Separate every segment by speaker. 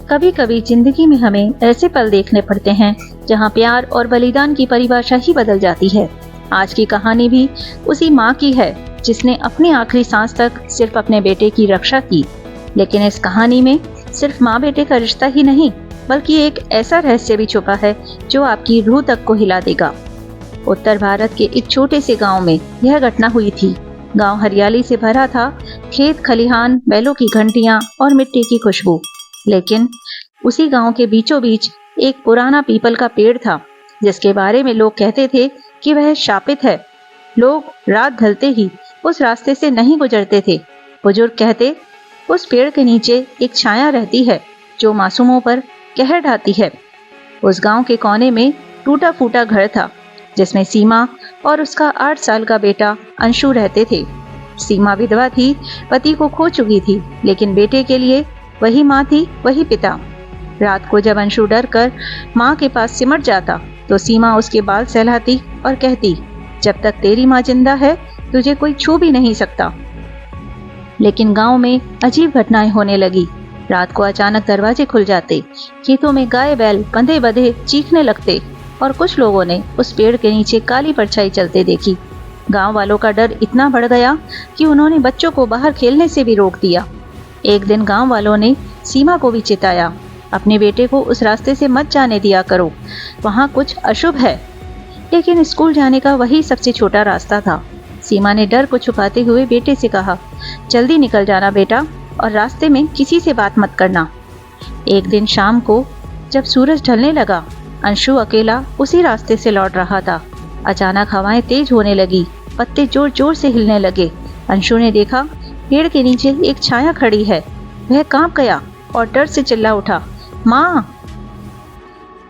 Speaker 1: कभी कभी जिंदगी में हमें ऐसे पल देखने पड़ते हैं जहां प्यार और बलिदान की परिभाषा ही बदल जाती है। आज की कहानी भी उसी माँ की है जिसने अपनी आखिरी सांस तक सिर्फ अपने बेटे की रक्षा की। लेकिन इस कहानी में सिर्फ माँ बेटे का रिश्ता ही नहीं, बल्कि एक ऐसा रहस्य भी छुपा है जो आपकी रूह तक को हिला देगा। उत्तर भारत के एक छोटे से गांव में यह घटना हुई थी। गांव हरियाली से भरा था, खेत खलिहान, बैलों की घंटियां और मिट्टी की खुशबू। लेकिन उसी गांव के बीचों बीच एक पुराना पीपल का पेड़ था जिसके बारे में लोग कहते थे कि वह शापित है। लोग रात ढलते ही उस रास्ते से नहीं गुजरते थे। बुजुर्ग कहते, उस पेड़ के नीचे एक छाया रहती है जो मासूमों पर कहर ढाती है। उस गांव के कोने में टूटा फूटा घर था जिसमें सीमा और उसका 8 साल का बेटा अंशु रहते थे। सीमा विधवा थी, पति को खो चुकी थी, लेकिन बेटे के लिए वही माँ थी, वही पिता। रात को जब अंशु डर कर माँ के पास सिमट जाता तो सीमा उसके बाल सहलाती और कहती, जब तक तेरी माँ जिंदा है तुझे कोई छू भी नहीं सकता। लेकिन गांव में अजीब घटनाएं होने लगी। रात को अचानक दरवाजे खुल जाते, खेतों में गाय बैल बंधे बंधे चीखने लगते और कुछ लोगों ने उस पेड़ के नीचे काली परछाई चलते देखी। गांव वालों का डर इतना बढ़ गया कि उन्होंने बच्चों को बाहर खेलने से भी रोक दिया। एक दिन गांव वालों ने सीमा को भी चिताया, अपने बेटे को उस रास्ते से मत जाने दिया करो, वहां कुछ अशुभ है। लेकिन स्कूल जाने का वही सबसे छोटा रास्ता था। सीमा ने डर को छुपाते हुए बेटे से कहा, जल्दी निकल जाना बेटा, और रास्ते में किसी से बात मत करना। एक दिन शाम को जब सूरज ढलने लगा, अंशु अकेला उसी रास्ते से लौट रहा था। अचानक हवाएं तेज होने लगी, पत्ते जोर जोर से हिलने लगे। अंशु ने देखा पेड़ के नीचे एक छाया खड़ी है। वह कांप गया और डर से चिल्ला उठा, माँ।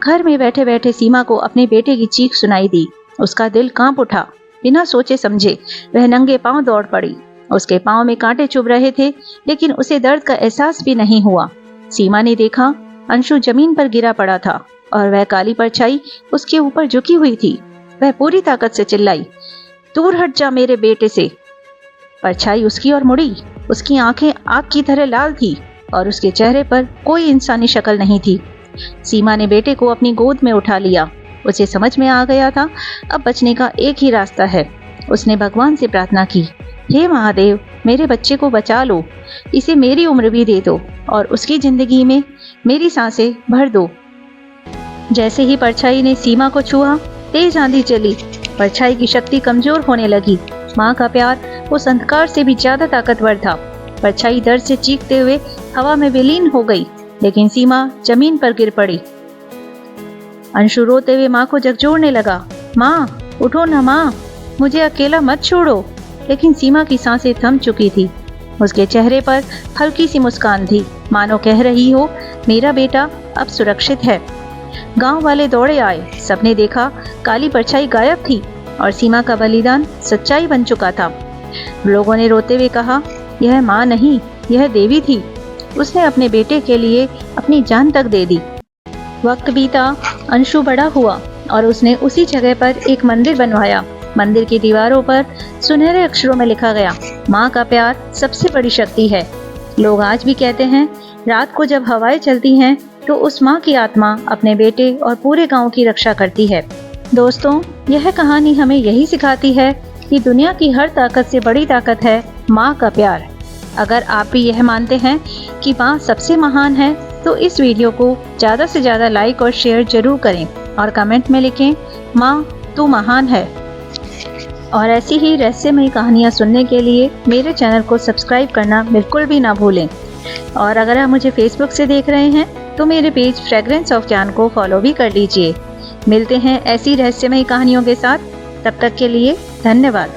Speaker 1: घर में बैठे बैठे सीमा को अपने बेटे की चीख सुनाई दी। उसका दिल कांप उठा। बिना सोचे समझे वह नंगे पांव दौड़ पड़ी। उसके पांव में कांटे चुभ रहे थे, लेकिन उसे दर्द का एहसास भी नहीं हुआ। सीमा ने देखा अंशु जमीन पर गिरा पड़ा था और वह काली परछाई उसके ऊपर झुकी हुई थी। वह पूरी ताकत से चिल्लाई, दूर हट जा मेरे बेटे से। परछाई उसकी ओर मुड़ी। उसकी आंखें आग की तरह लाल थी और उसके चेहरे पर कोई इंसानी शक्ल नहीं थी। सीमा ने बेटे को अपनी गोद में उठा लिया। उसे समझ में आ गया था अब बचने का एक ही रास्ता है। उसने भगवान से प्रार्थना की, हे महादेव, मेरे बच्चे को बचा लो, इसे मेरी उम्र भी दे दो और उसकी जिंदगी में मेरी सांसें भर दो। जैसे ही परछाई ने सीमा को छुआ, तेज आंधी चली। परछाई की शक्ति कमजोर होने लगी। माँ का प्यार उस अंधकार से भी ज्यादा ताकतवर था। परछाई दर्द से चीखते हुए हवा में विलीन हो गई, लेकिन सीमा जमीन पर गिर पड़ी। अंशु रोते हुए माँ को झकझोरने लगा, माँ उठो ना माँ, मुझे अकेला मत छोड़ो। लेकिन सीमा की सांसें थम चुकी थी। उसके चेहरे पर हल्की सी मुस्कान थी, मानो कह रही हो, मेरा बेटा अब सुरक्षित है। गांव वाले दौड़े आए। सबने देखा काली परछाई गायब थी और सीमा का बलिदान सच्चाई बन चुका था। लोगों ने रोते हुए कहा, यह माँ नहीं, यह देवी थी। उसने अपने बेटे के लिए अपनी जान तक दे दी। वक्त बीता, अंशु बड़ा हुआ और उसने उसी जगह पर एक मंदिर बनवाया। मंदिर की दीवारों पर सुनहरे अक्षरों में लिखा गया, माँ का प्यार सबसे बड़ी शक्ति है। लोग आज भी कहते हैं, रात को जब हवाएं चलती हैं तो उस माँ की आत्मा अपने बेटे और पूरे गांव की रक्षा करती है। दोस्तों, यह कहानी हमें यही सिखाती है कि दुनिया की हर ताकत से बड़ी ताकत है माँ का प्यार। अगर आप भी यह मानते हैं कि माँ सबसे महान है तो इस वीडियो को ज़्यादा से ज़्यादा लाइक और शेयर जरूर करें और कमेंट में लिखें, माँ तू महान है। और ऐसी ही रहस्यमयी कहानियाँ सुनने के लिए मेरे चैनल को सब्सक्राइब करना बिल्कुल भी ना भूलें। और अगर आप मुझे फेसबुक से देख रहे हैं तो मेरे पेज फ्रेग्रेंस ऑफ ज्ञान को फॉलो भी कर लीजिए। मिलते हैं ऐसी रहस्यमयी कहानियों के साथ। तब तक के लिए धन्यवाद।